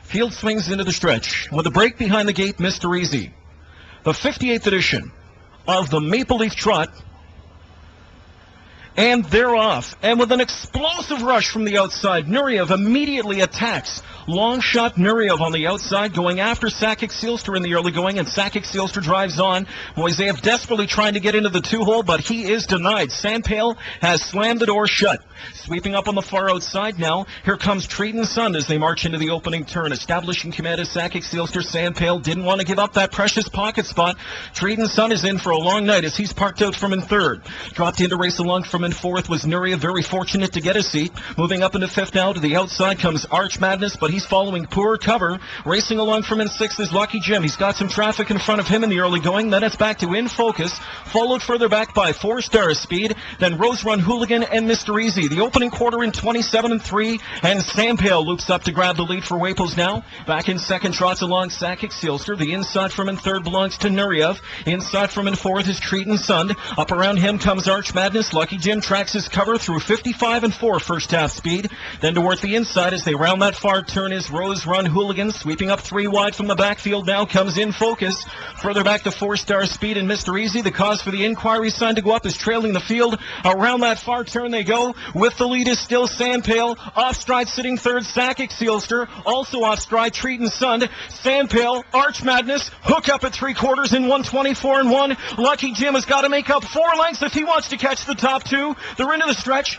Field swings into the stretch. With a break behind the gate, Mr. Easy. The 58th edition of the Maple Leaf Trot. And they're off. And with an explosive rush from the outside, Nureyev immediately attacks. Long shot Nureyev on the outside, going after Sakic Sealster in the early going, and Sakic Sealster drives on. Moiseyev desperately trying to get into the two-hole, but he is denied. Pail has slammed the door shut. Sweeping up on the far outside now, here comes Treaton Sund as they march into the opening turn. Establishing command of Sakic Sealster. Pail didn't want to give up that precious pocket spot. Treaton Sund is in for a long night as he's parked out from in third. Dropped in to race along from in fourth was Nureyev, very fortunate to get a seat. Moving up into fifth now, to the outside comes Arch Madness, but he's following poor cover. Racing along from in sixth is Lucky Jim. He's got some traffic in front of him in the early going. Then it's back to In Focus, followed further back by 4 Star Speed, then Rose Run Hooligan and Mr. Easy. The opening quarter in 27-3, and Pail loops up to grab the lead for Waples now. Back in second, trots along Sakic Sealster. The inside from in third belongs to Nureyev. Inside from in fourth is Treaton Sund. Up around him comes Arch Madness. Lucky Jim tracks his cover through 55-4 first half speed. Then towards the inside as they round that far turn is Rose Run Hooligan. Sweeping up 3 wide from the backfield now comes In Focus. Further back to 4 Star Speed and Mr. Easy. The cause for the inquiry sign to go up is trailing the field. Around that far turn they go. With the lead is still Pail. Off stride sitting third, Sakic Sealster. Also off stride, Treaton Sund. Pail, Arch Madness, hook up at 3/4 in 124-1. Lucky Jim has got to make up 4 lengths if he wants to catch the top 2. They're into the stretch.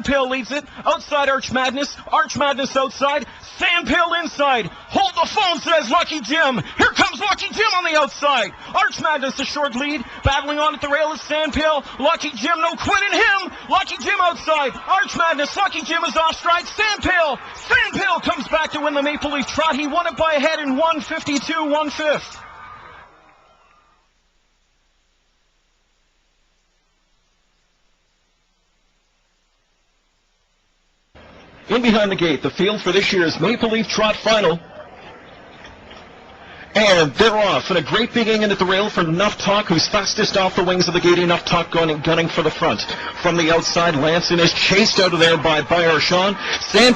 Pail leads it. Outside Arch Madness outside. Pail inside. Hold the phone, says Lucky Jim. Here comes Lucky Jim on the outside. Arch Madness a short lead. Battling on at the rail is Pail. Lucky Jim, no quitting him. Lucky Jim outside. Arch Madness. Lucky Jim is off stride. Pail comes back to win the Maple Leaf Trot. He won it by a head in 152-1/5. In behind the gate, the field for this year's Maple Leaf Trot Final. And they're off. And a great beginning at the rail for Enough Talk, who's fastest off the wings of the gate. Enough Talk gunning for the front. From the outside, Lanson is chased out of there by Arshawn.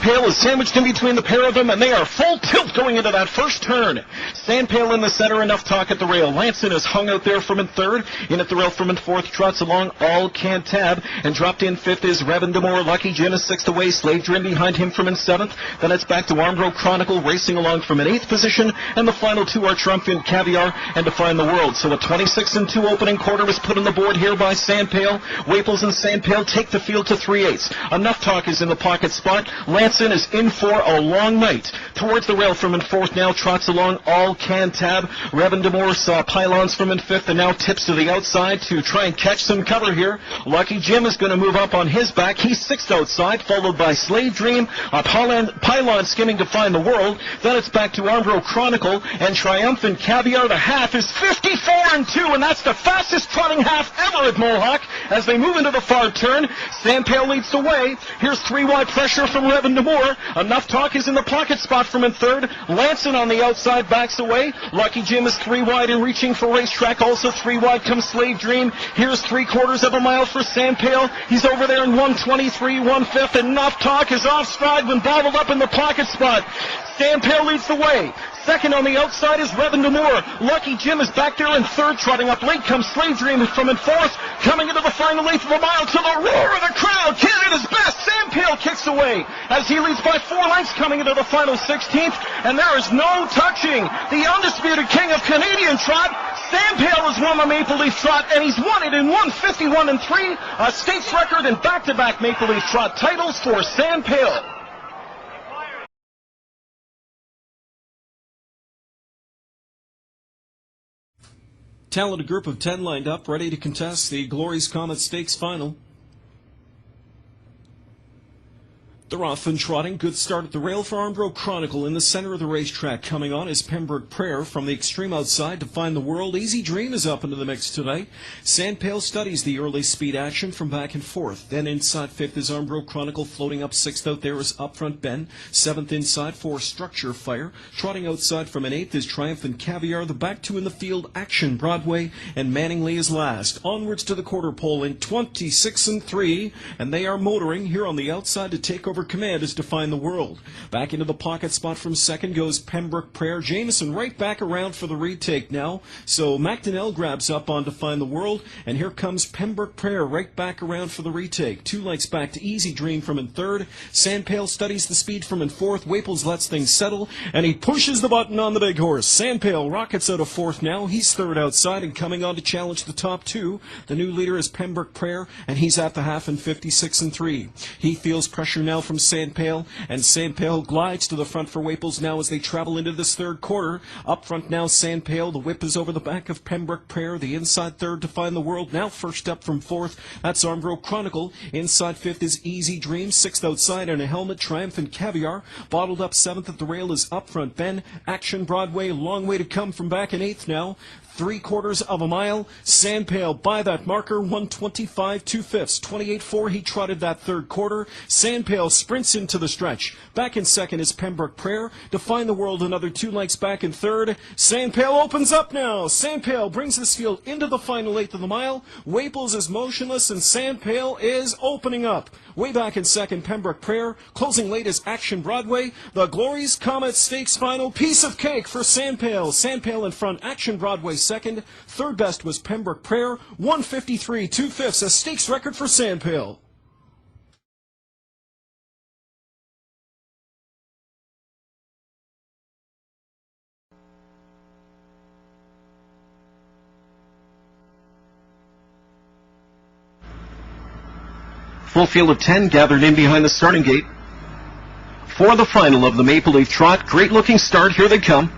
Pail is sandwiched in between the pair of them, and they are full tilt going into that first turn. Pail in the center, Enough Talk at the rail. Lanson is hung out there from in third. In at the rail from in fourth, trots along All Can't Tab. And dropped in fifth is Revan Demore. Lucky Jim is sixth away. Slave Dream behind him from in seventh. Then it's back to Armbro Chronicle racing along from an eighth position. And the final 2 are Triumphant Caviar and Define the World. So a 26-2 opening quarter is put on the board here by Pail. Waples and Pail take the field to 3/8. Enough Talk is in the pocket spot. Lanson is in for a long night. Towards the rail from in fourth now trots along All Can Tab. Revan Demore saw pylons from in fifth and now tips to the outside to try and catch some cover here. Lucky Jim is going to move up on his back. He's sixth outside, followed by Slave Dream. A pylon skimming Define the World. Then it's back to Armbro Chronicle and Triumphant Caviar. The half is 54-2, and that's the fastest trotting half ever at Mohawk. As they move into the far turn, Pail leads the way. Here's 3 wide pressure from Revan Demore. Enough Talk is in the pocket spot from in third. Lanson on the outside backs away. Lucky Jim is 3 wide and reaching for Racetrack. Also 3 wide comes Slave Dream. Here's 3/4 of a mile for Pail. He's over there in 123-1/5. Enough Talk is off stride when bottled up in the pocket spot. Pail leads the way. Second on the outside is Revan Demore. Lucky Jim is back there in third. Trotting up late comes Slave Dream from in fourth. Coming into the final eighth of a mile to the roar of the crowd. Canada's best. Pail kicks away as he leads by 4 lengths coming into the final 16th. And there is no touching the undisputed king of Canadian trot. Pail has won the Maple Leaf Trot, and he's won it in 151-3. A state's record and back-to-back Maple Leaf Trot titles for Pail. Talented group of 10 lined up, ready to contest the Glory's Comet Stakes Final. They're off and trotting. Good start at the rail for Armbro Chronicle. In the center of the racetrack coming on is Pembroke Prayer. From the extreme outside to Find the World, Easy Dream is up into the mix tonight. Pail studies the early speed action from back and forth. Then inside fifth is Armbro Chronicle. Floating up sixth out there is Up Front Ben. Seventh inside for Structure Fire. Trotting outside from an eighth is Triumphant Caviar. The back 2 in the field, Action Broadway, and Manningly is last. Onwards to the quarter pole in 26-3, and they are motoring here on the outside to take over over command is Define the World. Back into the pocket spot from second goes Pembroke Prayer. Jameson right back around for the retake now. So McDonnell grabs up on Define the World, and here comes Pembroke Prayer right back around for the retake. 2 lengths back to Easy Dream from in third. Sandpail studies the speed from in fourth. Waples lets things settle, and he pushes the button on the big horse. Sandpail rockets out of fourth now. He's third outside and coming on to challenge the top 2. The new leader is Pembroke Prayer, and he's at the half in 56 and 3. He feels pressure now from Sandpail, and Sandpail glides to the front for Waples now as they travel into this third quarter. Up front now, Sandpail. The whip is over the back of Pembroke Prayer. The inside third Define the World. Now first up from fourth, that's Armbro Chronicle. Inside fifth is Easy Dream. Sixth outside on a helmet, Triumphant Caviar. Bottled up seventh at the rail is Up Front Ben. Action Broadway, long way to come from back in eighth now. 3/4 of a mile. Sandpail by that marker, 1:25 2/5. 28.4, he trotted that third quarter. Sandpail sprints into the stretch. Back in second is Pembroke Prayer. Define the World another 2 lengths back in third. Sandpail opens up now. Sandpail brings this field into the final eighth of the mile. Waples is motionless and Sandpail is opening up. Way back in second, Pembroke Prayer. Closing late is Action Broadway. The Glory's Comet Stakes final. Piece of cake for Sandpail. Sandpail in front, Action Broadway second. Third best was Pembroke Prayer. 1:53 2/5, a stakes record for Sandpail. Full field of 10 gathered in behind the starting gate for the final of the Maple Leaf Trot. Great looking start. Here they come.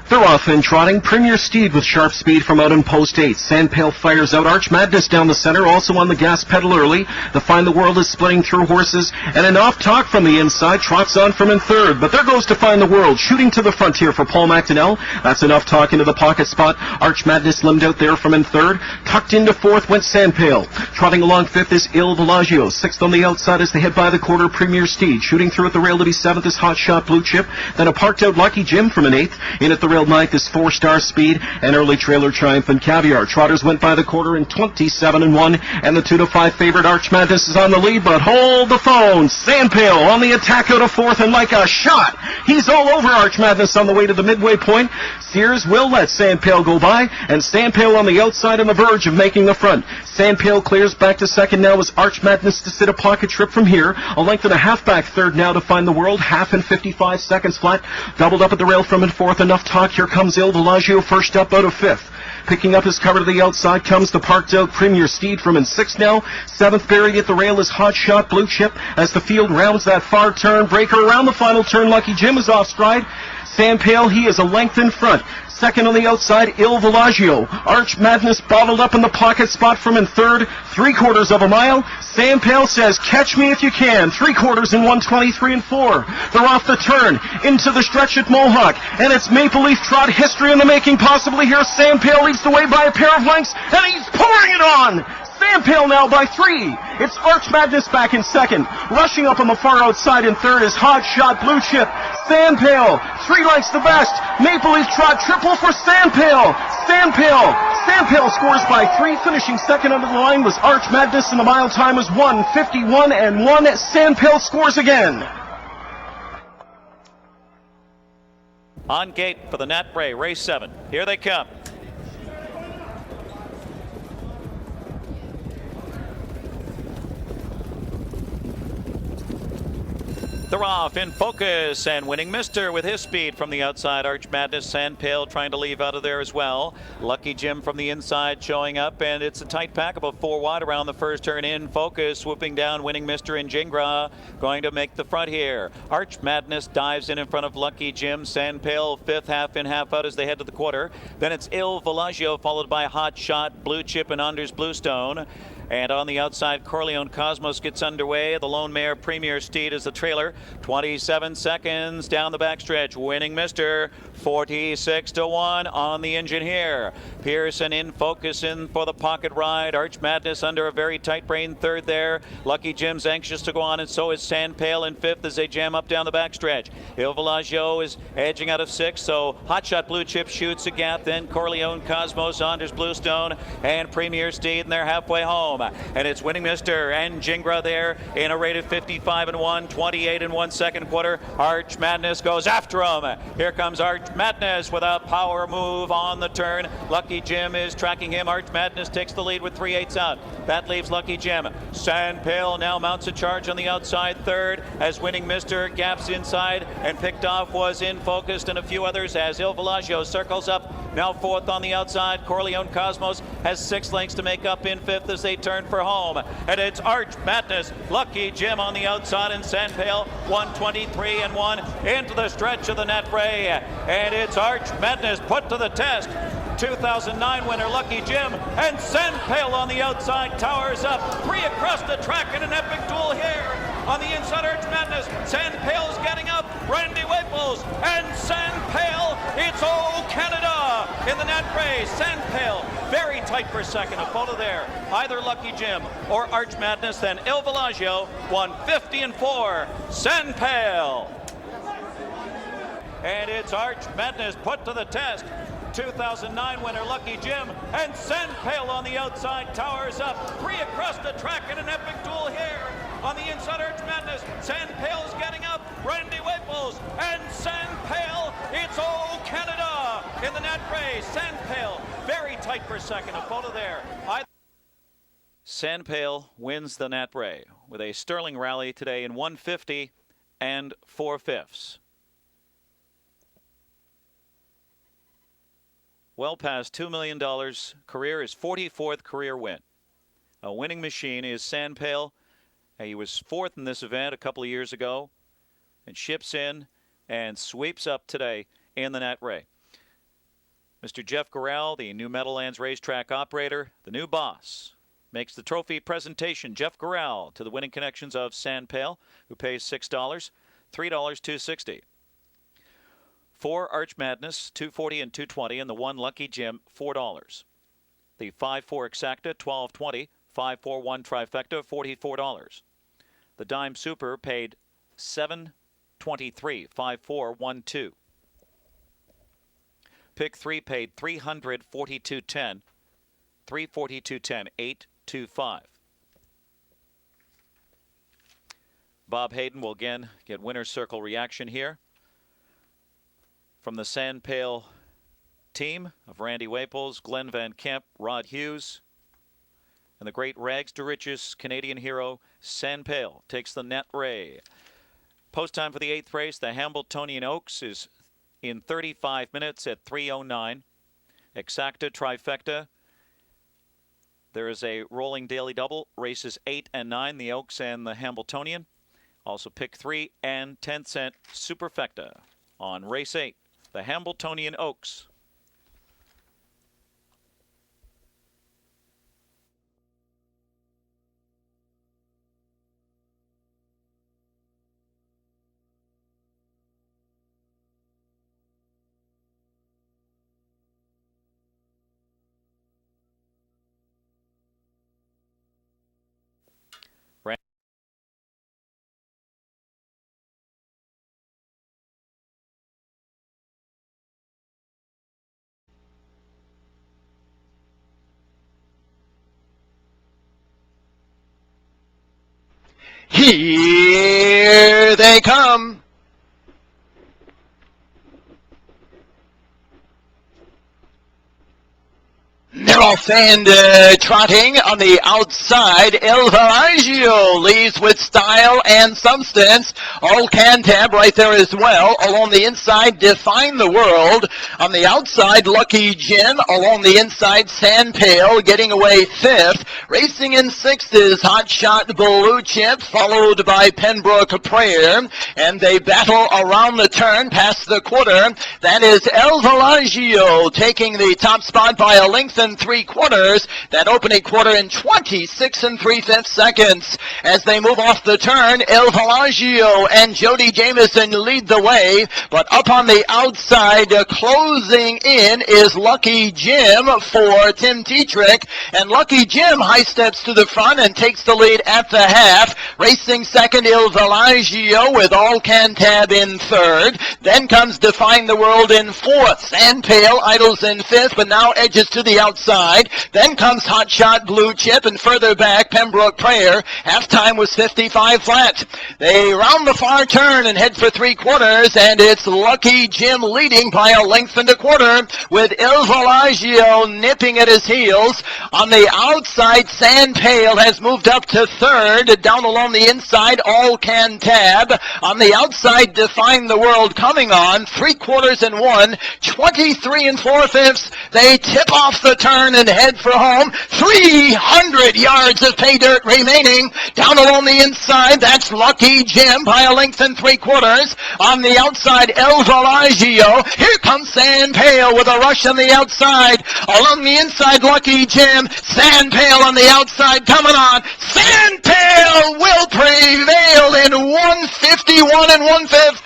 They're off and trotting. Premier Steed with sharp speed from out in post 8. Sandpail fires out. Arch Madness down the center, also on the gas pedal early. Define the World is splitting through horses. And an off talk from the inside. Trots on from in third. But there goes Define the World, shooting to the frontier for Paul McDonnell. That's enough talk into the pocket spot. Arch Madness limbed out there from in third. Tucked into fourth went Sandpail. Trotting along fifth is Il Villaggio. Sixth on the outside as they head by the quarter, Premier Steed. Shooting through at the rail to be seventh is Hot Shot Blue Chip. Then a parked out Lucky Jim from an eighth. In at the rail ninth is 4-Star Speed and early trailer Triumphant Caviar. Trotters went by the quarter in 27 and 1, and the 2-5 favorite Arch Madness is on the lead, but hold the phone. Sandpail on the attack out of fourth, and like a shot, he's all over Arch Madness on the way to the midway point. Sears will let Sandpail go by, and Sandpail on the outside on the verge of making the front. Sandpail clears back to second now as Arch Madness to sit a pocket trip from here. A length and a half back third now to Find the World. Half in 55 seconds flat. Doubled up at the rail from in fourth. Enough talk. Here comes Il Villaggio first up out of fifth. Picking up his cover to the outside comes the parked out Premier Steed from in sixth now. Seventh buried at the rail is Hot Shot Blue Chip as the field rounds that far turn. Breaker around the final turn. Lucky Jim is off stride. Sandpail, he is a length in front. Second on the outside, Il Villaggio. Arch Madness bottled up in the pocket spot from in third. 3/4 of a mile. Sandpail says, catch me if you can. 3/4 in 1:23 and 4. They're off the turn into the stretch at Mohawk. And it's Maple Leaf Trot history in the making possibly here. Sandpail leads the way by a pair of lengths, and he's pouring it on. Sandpail now by 3. It's Arch Madness back in second. Rushing up on the far outside in third is Hot Shot Blue Chip. Sandpail, 3 lengths the best. Maple Leaf Trot triple for Sandpail. Sandpail scores by 3. Finishing second under the line was Arch Madness, and the mile time was 1:51 and 1. Sandpail scores again. On gate for the Nat Bray, race 7. Here they come. They're off in focus, and Winning Mister with his speed from the outside. Arch Madness, Sandpail trying to leave out of there as well. Lucky Jim from the inside showing up, and it's a tight pack, about 4 wide around the first turn. In focus, swooping down Winning Mister and Jingra going to make the front here. Arch Madness dives in front of Lucky Jim. Sandpail fifth, half in, half out as they head to the quarter. Then it's Il Villaggio followed by Hot Shot, Blue Chip, and Anders Bluestone. And on the outside, Corleone Cosmos gets underway. The Lone Mare Premier Steed is the trailer. 27 seconds down the backstretch. Winning Mister, 46 to 1 on the engine here. Pearson in focus in for the pocket ride. Arch Madness under a very tight rein third there. Lucky Jim's anxious to go on, and so is Sandpail in fifth as they jam up down the backstretch. Il Villaggio is edging out of sixth, so Hot Shot Blue Chip shoots a gap. Then Corleone Cosmos, Anders Bluestone, and Premier Steed, and they're halfway home. home. And it's Winning Mister and Jingra there in a rate of 55-1, 28-1 second quarter. Arch Madness goes after him. Here comes Arch Madness with a power move on the turn. Lucky Jim is tracking him. Arch Madness takes the lead with 3/8 out. That leaves Lucky Jim. Sand Pail now mounts a charge on the outside third as Winning Mister gaps inside and picked off was In Focused and a few others as Il Villaggio circles up. Now fourth on the outside. Corleone Cosmos has 6 lengths to make up in fifth as they turn for home. And it's Arch Madness, Lucky Jim on the outside and Sand Pail 123-1 into the stretch of the net ray. And it's Arch Madness put to the test. 2009 winner Lucky Jim and Sand Pail on the outside towers up. 3 across the track in an epic duel here. On the inside, Arch Madness. Sand Pail's getting up. Randy Waples and Sand Pail. It's Oh Canada in the net race. Sand Pail very tight for second. A photo there. Either Lucky Jim or Arch Madness. Then Il Villaggio 150-4. Sand Pail. And it's Arch Madness put to the test. 2009 winner Lucky Jim and Sand Pail on the outside towers up. 3 across the track in an epic duel here. On the inside, Arch Madness. Sand Pail's getting up. Randy Waples and Sand Pail. It's Oh Canada in the net race. Sand Pail very tight for second. A photo there. Sand Pail wins the net ray with a sterling rally today in 150 4/5. Well past $2 million. Career, his 44th career win. A winning machine is Sand Pail. He was 4th in this event a couple of years ago and ships in and sweeps up today in the net ray. Mr. Jeff Corral, the new Meadowlands racetrack operator, the new boss, makes the trophy presentation. Jeff Corral to the winning connections of Sand Pail, who pays $6, $3 $260. 4 Arch Madness, $240 and $220, and the 1 Lucky Jim, $4. The 5-4 Exacta, $12.20. 5-4-1 Trifecta, $44. The Dime Super paid $7.23. 5-4-1-2. Pick 3 paid $342.10. 342.10. 825. Bob Hayden will again get winner's circle reaction here from the Sand Pail team of Randy Waples, Glenn Van Kemp, Rod Hughes, and the great Rags to Riches Canadian hero Sand Pail takes the net ray. Post time for the 8th race, the Hambletonian Oaks is in 35 minutes at 3:09. Exacta Trifecta. There is a rolling daily double, races 8 and 9, the Oaks and the Hambletonian. Also pick 3 and 10-cent Superfecta on race 8. The Hambletonian Oaks. Here they come. They're off and trotting on the outside. Il Villaggio leads with style and substance. All Cantab right there as well. Along the inside, Define the World. On the outside, Lucky Jim. Along the inside, Sand Pail getting away 5th. Racing in 6th is Hot Shot Blue Chip, followed by Pembroke Prayer. And they battle around the turn past the quarter. That is Il Villaggio taking the top spot by a length and 3/4. That opening quarter in 26 3/5 seconds. As they move off the turn, Il Villaggio and Jody Jamieson lead the way. But up on the outside, closing in is Lucky Jim for Tim Tetrick. And Lucky Jim high steps to the front and takes the lead at the half. Racing second, Il Villaggio with All Cantab in third. Then comes Define the World in fourth. Sand Pail idles in fifth, but now edges to the outside. Then comes Hot Shot Blue Chip, and further back, Pembroke Prayer. Halftime was 55 flat. They round the far turn and head for three quarters, and it's Lucky Jim leading by a length and a quarter, with Il Villaggio nipping at his heels. On the outside, Sand Pail has moved up to third. Down along the inside, All Can Tab. On the outside, Define the World coming on. 3/4 and 1, 23 4/5. They tip off the turn and head for home. 300 yards of pay dirt remaining. Down along the inside, that's Lucky Jim by a length and 3/4. On the outside, El Villaggio. Here comes Sand Pail with a rush on the outside. Along the inside, Lucky Jim. Sand Pail on the outside coming on. Sand Pail will prevail in 151 1/5.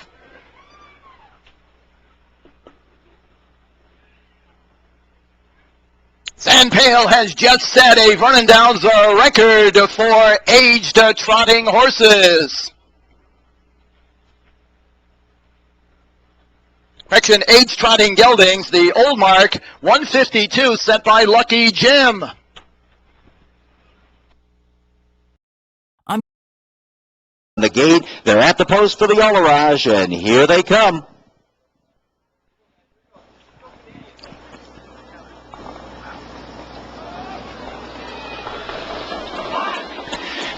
Sand Pail has just set a running down the record for aged trotting horses. Correction, aged trotting geldings, the old mark, 152, set by Lucky Jim. The gate, they're at the post for the Olarage, and here they come.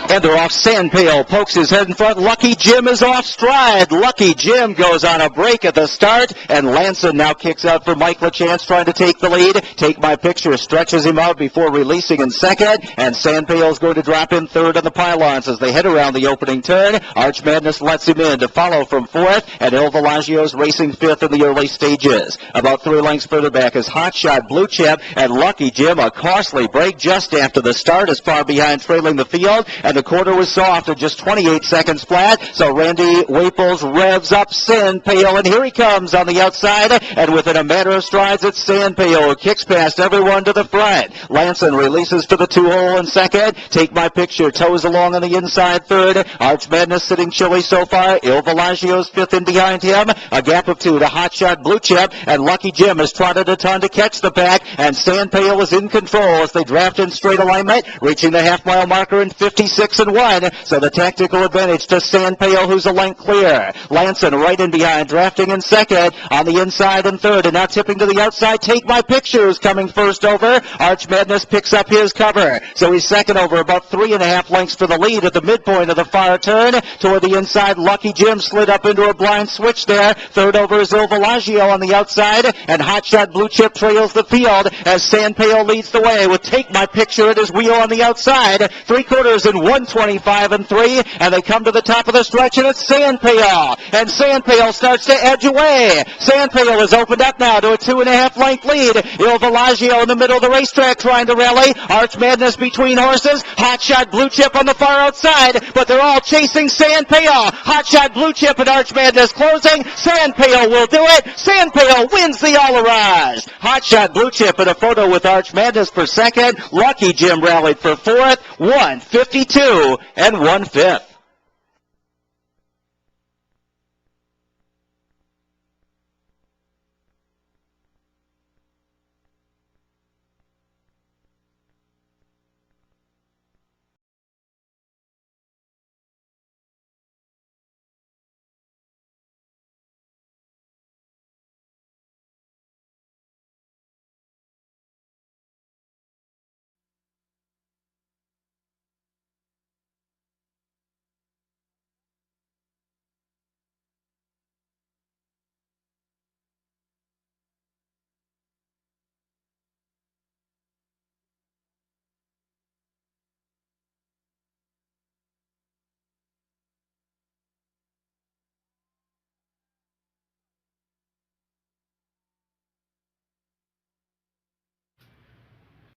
And they're off. Sand Pail pokes his head in front. Lucky Jim is off stride. Lucky Jim goes on a break at the start, and Lanson now kicks out for Mike LaChance trying to take the lead. Take My Picture stretches him out before releasing in second, and Sand Pail is going to drop in third on the pylons as they head around the opening turn. Arch Madness lets him in to follow from fourth, and Il Villaggio is racing fifth in the early stages. About 3 lengths further back is Hot Shot Blue Chip, and Lucky Jim, a costly break just after the start, is far behind trailing the field, and the quarter was soft at just 28 seconds flat. So Randy Waples revs up Sand Pail, and here he comes on the outside, and within a matter of strides, it's Sand Pail who kicks past everyone to the front. Lanson releases for the 2-hole in second. Take My Picture toes along on the inside third. Arch Madness sitting chilly so far. Il Villaggio's fifth in behind him. A gap of 2 to Hot Shot Blue Chip, and Lucky Jim has trotted a ton to catch the pack, and Sand Pail is in control as they draft in straight alignment, reaching the half-mile marker in 56 and 1. So the tactical advantage to Sand Pail, who's a length clear. Lanson right in behind, drafting in second. On the inside in third, and now tipping to the outside. Take My Picture is coming first over. Arch Madness picks up his cover. So he's second over, about 3.5 lengths for the lead at the midpoint of the far turn. Toward the inside, Lucky Jim slid up into a blind switch there. Third over is Il Villaggio on the outside, and Hot Shot Blue Chip trails the field as Sand Pail leads the way with Take My Picture at his wheel on the outside. 3/4 and 125 and 3, and they come to the top of the stretch, and it's Sand Pail. And Sand Pail starts to edge away. Sand Pail has opened up now to a 2.5 length lead. Il Villaggio in the middle of the racetrack trying to rally. Arch Madness between horses. Hot Shot Blue Chip on the far outside, but they're all chasing Sand Pail. Hot Shot Blue Chip and Arch Madness closing. Sand Pail will do it. Sand Pail wins the Olarage. Hot Shot Blue Chip in a photo with Arch Madness for second. Lucky Jim rallied for fourth. 152 and 1/5.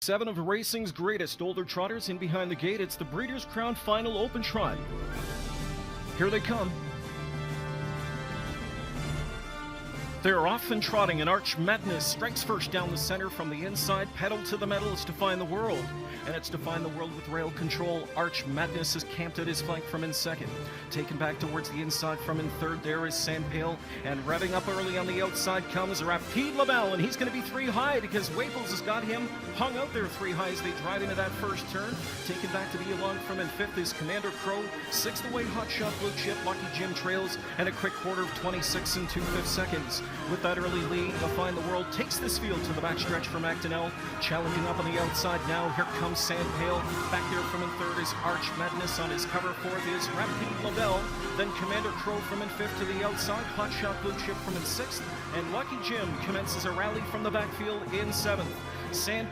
Seven of racing's greatest older trotters in behind the gate. It's the Breeders' Crown Final Open Trot. Here they come. They're off and trotting, and Arch Madness strikes first down the center from the inside. Pedal to the metal is Define the World. And it's Define the World with rail control. Arch Madness is camped at his flank from in second. Taken back towards the inside from in third, there is Pail. And revving up early on the outside comes Rapide LaBelle, and he's going to be 3 high because Waples has got him hung out there 3 high as they drive into that first turn. Taken back to the along from in fifth is Commander Crow. 6th away, Hot Shot Blue Chip, Lucky Jim trails, and a quick quarter of 26 and 2/5 seconds. With that early lead, Define the World takes this field to the backstretch from Macdonell. Challenging up on the outside now, here comes Pail. Back there from in third is Arch Madness. On his cover fourth is Rapide LaBelle. Then Commander Crow from in fifth to the outside. Hot Shot Blue Chip from in sixth. And Lucky Jim commences a rally from the backfield in seventh.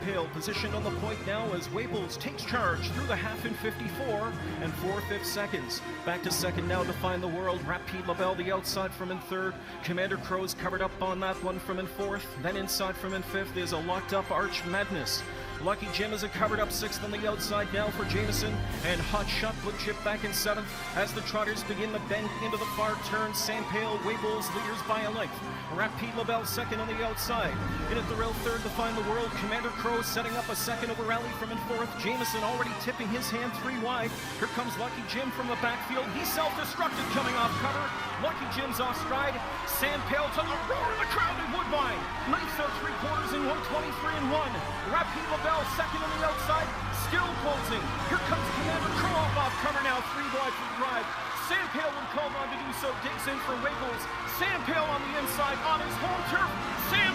Pail positioned on the point now as Waples takes charge through the half in 54 and 4/5 seconds. Back to second now, Define the World. Rapide LaBelle the outside from in third. Commander Crow's covered up on that one from in fourth. Then inside from in fifth is a locked up Arch Madness. Lucky Jim is a covered up 6th on the outside now for Jameson, and Hot Shot Blue Chip back in 7th as the trotters begin the bend into the far turn. Pail, Waples leaders by a length. Rapide LaBelle 2nd on the outside. In at the rail 3rd, Define the World. Commander Crow setting up a 2nd over rally from in 4th. Jameson already tipping his hand 3 wide. Here comes Lucky Jim from the backfield. He's self-destructed coming off cover. Lucky Jim's off stride. Pail to the roar of the crowd in Woodbine. Knifes out 3/4 in 1:23 and 1. Rapide LaBelle 2nd on the outside, still closing. Here comes Commander Crow off cover now, 3 wide for the drive. Pail, when called on to do so, digs in for Waples. Pail on the inside on his home turf. Pail,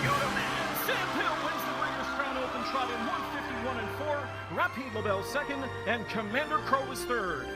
you the man. Pail wins the Breeders' Crown Open Trot in 1:51 and 4. Rapide LaBelle 2nd, and Commander Crow is 3rd.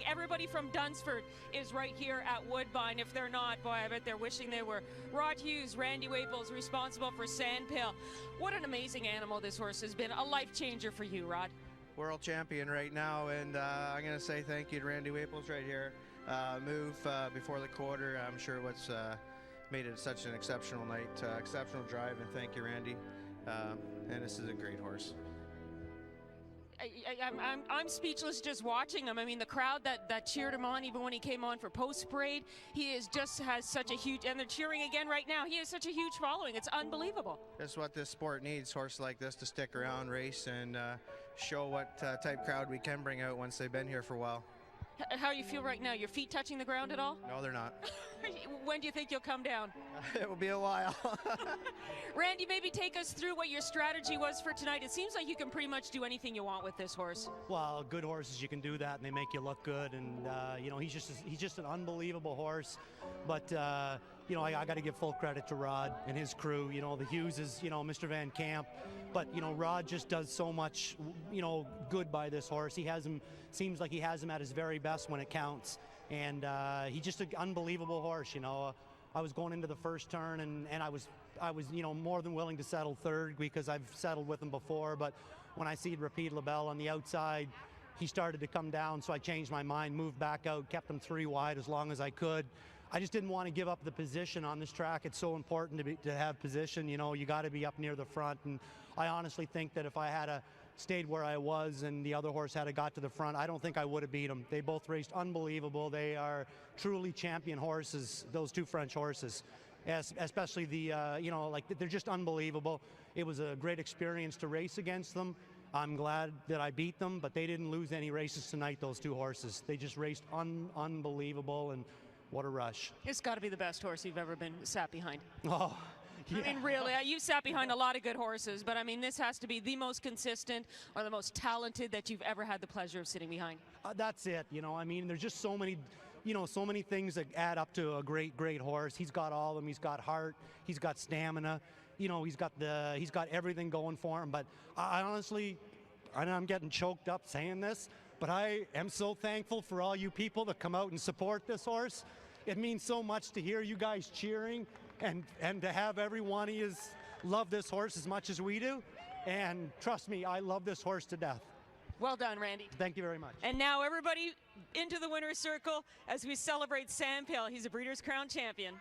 Everybody from Dunsford is right here at Woodbine. If they're not, boy, I bet they're wishing they were. Rod Hughes, Randy Waples, responsible for Pail. What an amazing animal this horse has been. A life changer for you, Rod. World champion right now, and I'm going to say thank you to Randy Waples right here. Move before the quarter. I'm sure what's made it such an exceptional night, exceptional drive, and thank you, Randy. And this is a great horse. I'm speechless just watching him. I mean, the crowd that cheered him on even when he came on for post parade, he is just has such a huge, and they're cheering again right now. He has such a huge following. It's unbelievable. That's what this sport needs, horses like this to stick around, race, and show what type crowd we can bring out once they've been here for a while. How do you feel right now? Your feet touching the ground at all? No, they're not. When do you think you'll come down? It will be a while. Randy, maybe take us through what your strategy was for tonight. It seems like you can pretty much do anything you want with this horse. Well, good horses, you can do that, and they make you look good. And you know, he's just an unbelievable horse. But you know, I got to give full credit to Rod and his crew. You know, the Hughes is, you know, Mr. Van Camp. But you know, Rod just does so much, you know, good by this horse. He has him. Seems like he has him at his very best when it counts. And he's just an unbelievable horse. You know, I was going into the first turn, and I was you know, more than willing to settle third because I've settled with him before. But when I see Rapide LaBelle on the outside, he started to come down, so I changed my mind, moved back out, kept him 3 wide as long as I could. I just didn't want to give up the position on this track. It's so important to have position. You know, you got to be up near the front. And I honestly think that if I had stayed where I was and the other horse had got to the front, I don't think I would have beat them. They both raced unbelievable. They are truly champion horses, those 2 French horses. Especially the, you know, like, they're just unbelievable. It was a great experience to race against them. I'm glad that I beat them, but they didn't lose any races tonight, those 2 horses. They just raced unbelievable, and what a rush. It's got to be the best horse you've ever been sat behind. Oh, I mean, really, you've sat behind a lot of good horses, but I mean, this has to be the most consistent or the most talented that you've ever had the pleasure of sitting behind. That's it. I mean, there's just so many, so many things that add up to a great horse. He's got all of them. He's got heart. He's got stamina. He's got everything going for him. But I honestly, and I'm getting choked up saying this, but I am so thankful for all you people that come out and support this horse. It means so much to hear you guys cheering and to have every one of you love this horse as much as we do. And trust me, I love this horse to death. Well done, Randy. Thank you very much. And now everybody into the winner's circle as we celebrate Sam Pail. He's a Breeders' Crown champion.